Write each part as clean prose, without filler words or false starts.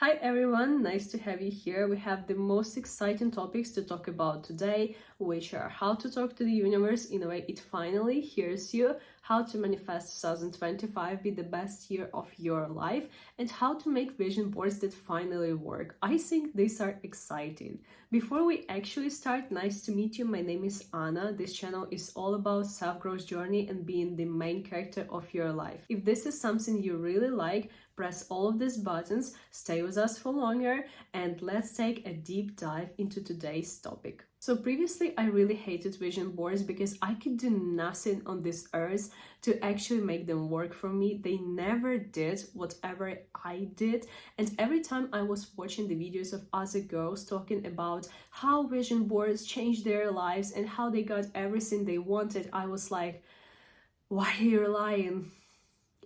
Hi everyone, nice to have you here. We have the most exciting topics to talk about today, which are how to talk to the universe in a way it finally hears you, how to manifest 2025 be the best year of your life, and how to make vision boards that finally work. I think these are exciting. Before we actually start, nice to meet you. My name is Anna. This channel is all about self-growth journey and being the main character of your life. If this is something you really like, press all of these buttons, stay with us for longer, and let's take a deep dive into today's topic. So previously, I really hated vision boards because I could do nothing on this earth to actually make them work for me. They never did whatever I did. And every time I was watching the videos of other girls talking about how vision boards changed their lives and how they got everything they wanted, I was like, why are you lying?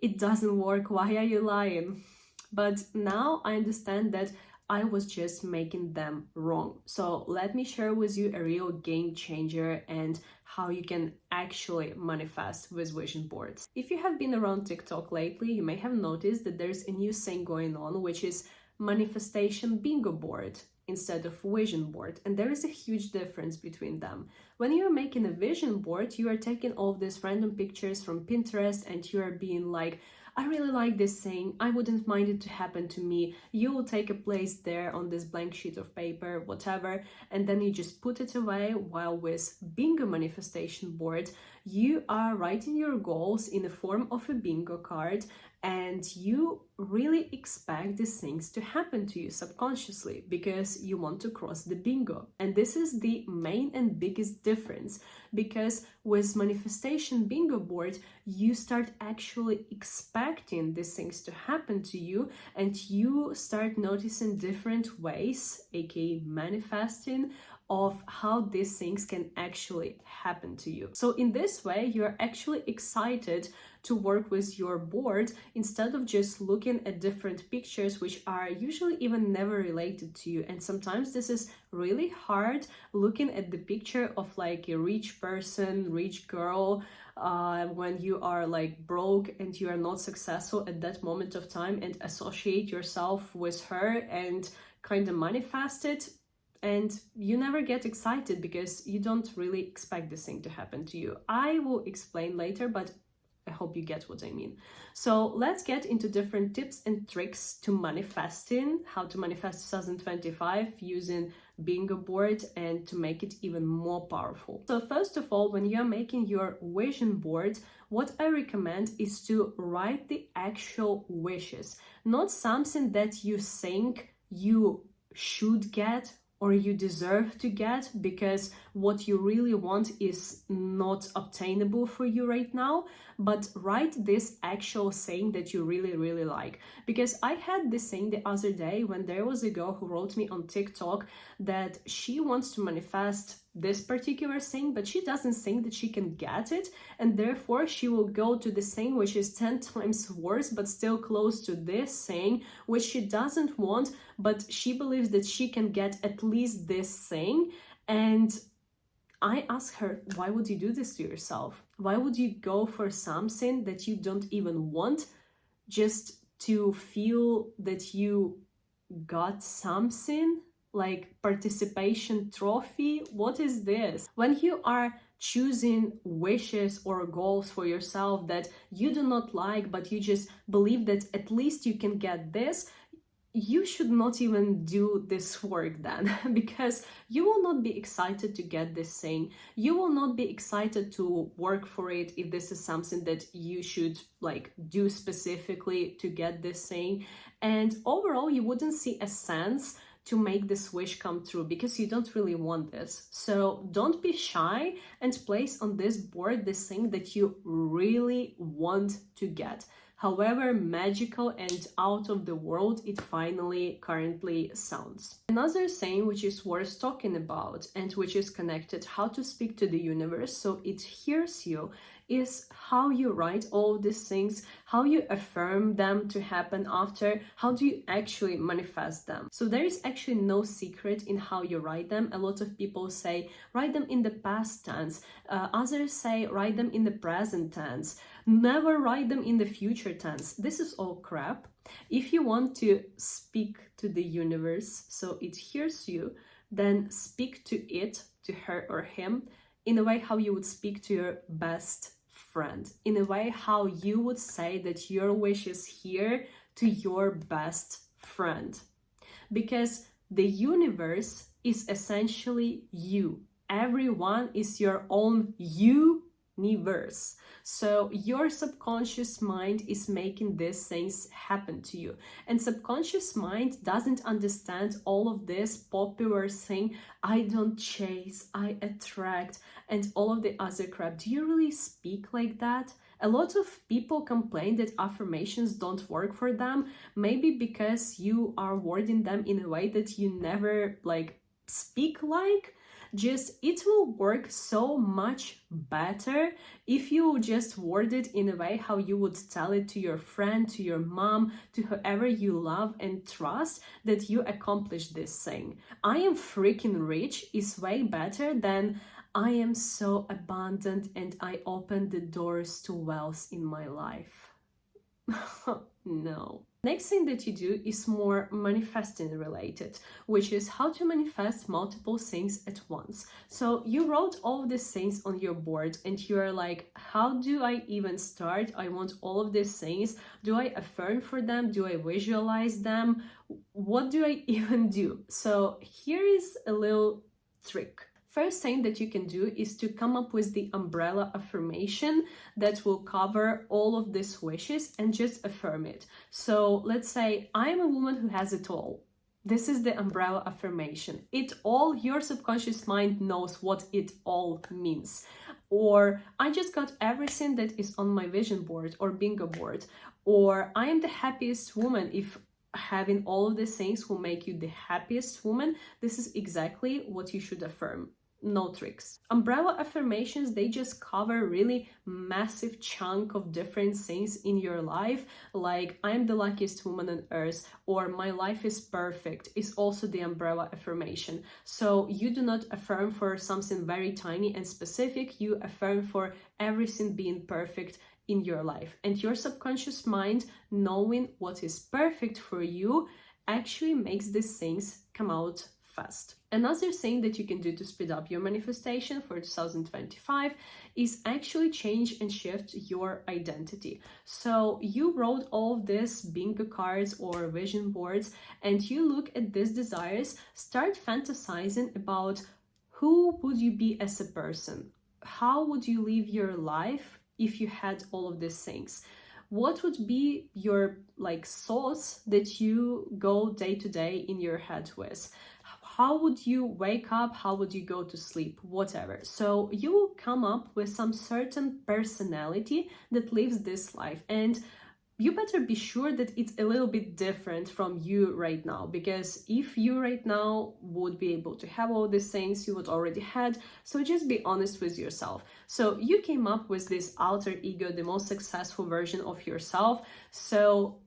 It doesn't work. Why are you lying? But now I understand that I was just making them wrong. So let me share with you a real game changer and how you can actually manifest with vision boards. If you have been around TikTok lately, you may have noticed that there's a new thing going on, which is manifestation bingo board instead of vision board, and there is a huge difference between them. When you are making a vision board, you are taking all of these random pictures from Pinterest and you are being like, I really like this thing, I wouldn't mind it to happen to me. You will take a place there on this blank sheet of paper, whatever, and then you just put it away. While with bingo manifestation board, you are writing your goals in the form of a bingo card, and you really expect these things to happen to you subconsciously because you want to cross the bingo. And this is the main and biggest difference, because with manifestation bingo board, you start actually expecting these things to happen to you, and you start noticing different ways, aka manifesting, of how these things can actually happen to you. So in this way, you're actually excited to work with your board instead of just looking at different pictures which are usually even never related to you. And sometimes this is really hard, looking at the picture of like a rich person, rich girl, when you are like broke and you are not successful at that moment of time, and associate yourself with her and kind of manifest it. And you never get excited because you don't really expect this thing to happen to you. I will explain later, but I hope you get what I mean. So let's get into different tips and tricks to manifesting, how to manifest 2025 using bingo board and to make it even more powerful. So first of all, when you're making your vision board, what I recommend is to write the actual wishes, not something that you think you should get or you deserve to get, because what you really want is not obtainable for you right now, but write this actual saying that you really, really like. Because I had this saying the other day when there was a girl who wrote me on TikTok that she wants to manifest this particular thing, but she doesn't think that she can get it, and therefore she will go to the thing which is 10 times worse but still close to this thing which she doesn't want, but she believes that she can get at least this thing. And I asked her, why would you do this to yourself? Why would you go for something that you don't even want just to feel that you got something? Like participation trophy? What is this? When you are choosing wishes or goals for yourself that you do not like, but you just believe that at least you can get this, you should not even do this work then, because you will not be excited to get this thing. You will not be excited to work for it if this is something that you should like do specifically to get this thing. And overall, you wouldn't see a sense to make this wish come true because you don't really want this. So don't be shy and place on this board this thing that you really want to get, however magical and out of the world it finally currently sounds. Another thing which is worth talking about and which is connected how to speak to the universe so it hears you is how you write all these things, how you affirm them to happen after, how do you actually manifest them. So there is actually no secret in how you write them. A lot of people say write them in the past tense, others say write them in the present tense, never write them in the future tense. This is all crap. If you want to speak to the universe so it hears you, then speak to it, to her or him, in a way how you would speak to your best friend, in a way how you would say that your wish is here to your best friend. Because the universe is essentially you. Everyone is your own universe. So your subconscious mind is making these things happen to you. And subconscious mind doesn't understand all of this popular thing, I don't chase, I attract, and all of the other crap. Do you really speak like that? A lot of people complain that affirmations don't work for them, maybe because you are wording them in a way that you never speak like. Just it will work so much better if you just word it in a way how you would tell it to your friend, to your mom, to whoever you love and trust, that you accomplished this thing. I am freaking rich is way better than I am so abundant and I opened the doors to wealth in my life. No. Next thing that you do is more manifesting related, which is how to manifest multiple things at once. So you wrote all of these things on your board and you're like, how do I even start? I want all of these things. Do I affirm for them? Do I visualize them? What do I even do? So here is a little trick. First thing that you can do is to come up with the umbrella affirmation that will cover all of these wishes and just affirm it. So let's say I'm a woman who has it all. This is the umbrella affirmation. It all, your subconscious mind knows what it all means. Or I just got everything that is on my vision board or bingo board. Or I am the happiest woman. If having all of these things will make you the happiest woman, this is exactly what you should affirm. No tricks. Umbrella affirmations, they just cover really massive chunk of different things in your life, like I'm the luckiest woman on earth, or my life is perfect is also the umbrella affirmation. So you do not affirm for something very tiny and specific, you affirm for everything being perfect in your life. And your subconscious mind, knowing what is perfect for you, actually makes these things come out fast. Another thing that you can do to speed up your manifestation for 2025 is actually change and shift your identity. So you wrote all of these bingo cards or vision boards and you look at these desires, start fantasizing about who would you be as a person? How would you live your life if you had all of these things? What would be your thoughts that you go day to day in your head with? How would you wake up? How would you go to sleep? Whatever. So you will come up with some certain personality that lives this life. And you better be sure that it's a little bit different from you right now, because if you right now would be able to have all these things you would already had, so just be honest with yourself. So you came up with this alter ego, the most successful version of yourself. So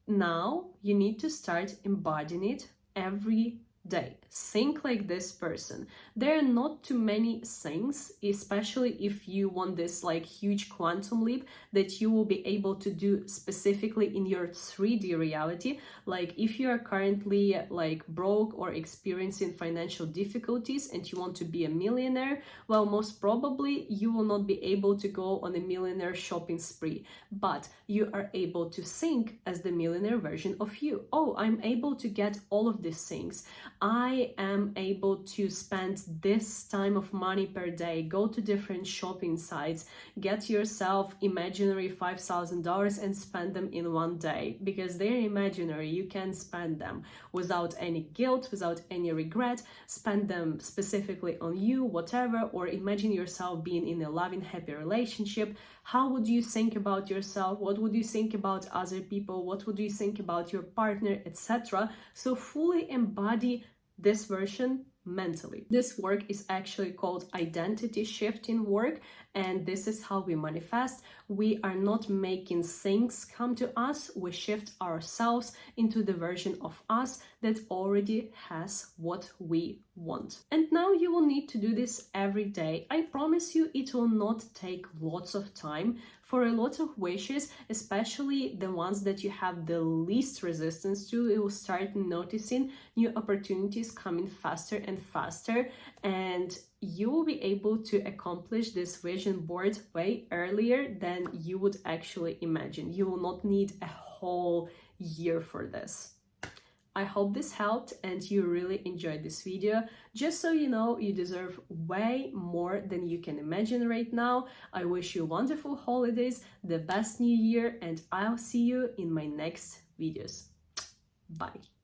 now you need to start embodying it every day. Think like this person. There are not too many things, especially if you want this huge quantum leap that you will be able to do specifically in your 3D reality. Like if you are currently broke or experiencing financial difficulties and you want to be a millionaire, well, most probably you will not be able to go on a millionaire shopping spree, but you are able to think as the millionaire version of you. Oh, I'm able to get all of these things. I am able to spend this time of money per day, go to different shopping sites, get yourself imaginary $5,000 and spend them in one day, because they're imaginary. You can spend them without any guilt, without any regret. Spend them specifically on you, whatever, or imagine yourself being in a loving, happy relationship. How would you think about yourself? What would you think about other people? What would you think about your partner, etc.? So fully embody this version mentally. This work is actually called identity shifting work, and this is how we manifest. We are not making things come to us, we shift ourselves into the version of us that already has what we want. And now you will need to do this every day. I promise you it will not take lots of time. For a lot of wishes, especially the ones that you have the least resistance to, you will start noticing new opportunities coming faster and faster, and you will be able to accomplish this vision board way earlier than you would actually imagine. You will not need a whole year for this. I hope this helped and you really enjoyed this video. Just so you know, you deserve way more than you can imagine right now. I wish you wonderful holidays, the best new year, and I'll see you in my next videos. Bye.